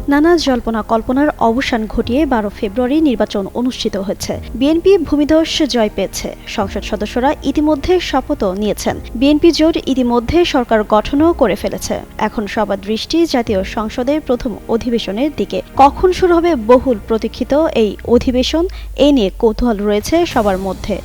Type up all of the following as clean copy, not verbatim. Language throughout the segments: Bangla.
নানা জল্পনা কল্পনার অবসান ঘটিয়ে 12 ফেব্রুয়ারি নির্বাচন অনুষ্ঠিত হয়েছে। বিএনপি ভূমিধস জয় পেয়েছে। সংসদ সদস্যরা ইতিমধ্যে শপথও নিয়েছেন। বিএনপি জোট ইতিমধ্যে সরকার গঠনও করে ফেলেছে। এখন সবার দৃষ্টি জাতীয় সংসদের প্রথম অধিবেশনের দিকে। কখন শুরু হবে বহুল প্রতীক্ষিত এই অধিবেশন, এ নিয়ে কৌতূহল রয়েছে সবার মধ্যে।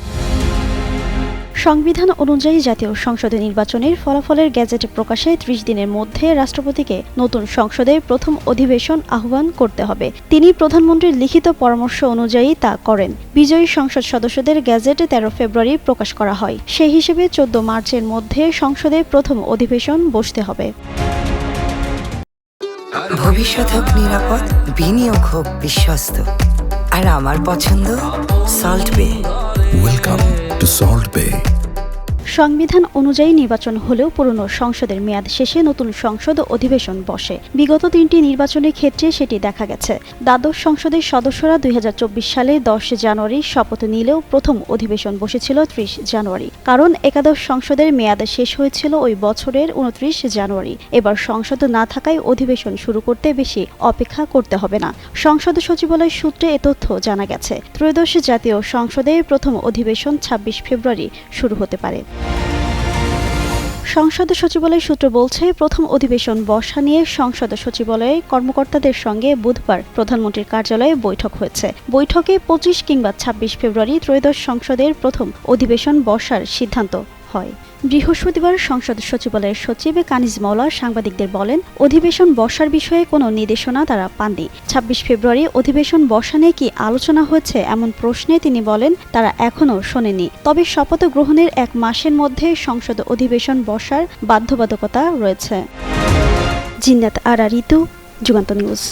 সংবিধান অনুযায়ী জাতীয় সংসদে নির্বাচনের ফলাফলের গেজেট প্রকাশে 30 দিনের মধ্যে রাষ্ট্রপতিকে নতুন সংসদের প্রথম অধিবেশন আহ্বান করতে হবে। তিনি প্রধানমন্ত্রীর লিখিত পরামর্শ অনুযায়ী তা করেন। বিজয়ী সংসদ সদস্যদের গেজেট 13 ফেব্রুয়ারি প্রকাশ করা হয়। সেই হিসেবে 14 মার্চের মধ্যে সংসদে প্রথম অধিবেশন বসতে হবে। ভবিষ্যৎ হোক নিরাপদ, বিনিয়োগ হোক বিশ্বস্ত, আর আমার পছন্দ সল্ট বে। ওয়েলকাম টু সল্ট বে। সংবিধান অনুযায়ী নির্বাচন হলেও পুরনো সংসদের মেয়াদ শেষে নতুন সংসদ অধিবেশন বসে। বিগত 3টি নির্বাচনের ক্ষেত্রে সেটি দেখা গেছে। দ্বাদশ সংসদের সদস্যরা 2024 সালে 10 জানুয়ারি শপথ নিলেও প্রথম অধিবেশন বসেছিল 30 জানুয়ারি, কারণ একাদশ সংসদের মেয়াদ শেষ হয়েছিল ওই বছরের 29 জানুয়ারি। এবার সংসদ না থাকায় অধিবেশন শুরু করতে বেশি অপেক্ষা করতে হবে না। সংসদ সচিবালয় সূত্রে এ তথ্য জানা গেছে। ত্রয়োদশ জাতীয় সংসদের প্রথম অধিবেশন 26 ফেব্রুয়ারি শুরু হতে পারে। সংসদ সচিবালয় সূত্র বলছে, প্রথম অধিবেশন বসা নিয়ে সংসদ সচিবালয়ে কর্মকর্তাদের সঙ্গে বুধবার প্রধানমন্ত্রীর কার্যালয়ে বৈঠক হয়েছে। বৈঠকে 25 কিংবা 26 ফেব্রুয়ারি ত্রয়োদশ সংসদের প্রথম অধিবেশন বসার সিদ্ধান্ত হয়। বৃহস্পতিবার সংসদ সচিবালয়ের সচিব কানিজ মওলা সাংবাদিকদের বলেন, অধিবেশন বসার বিষয়ে কোনো নির্দেশনা তারা পাননি। 26 ফেব্রুয়ারি অধিবেশন বসা নিয়ে কি আলোচনা হয়েছে এমন প্রশ্নে তিনি বলেন, তারা এখনও শোনেনি। তবে শপথ গ্রহণের 1 মাসের মধ্যে সংসদ অধিবেশন বসার বাধ্যবাধকতা রয়েছে। জিন্নাত আরা ঋতু, যুগান্তর নিউজ।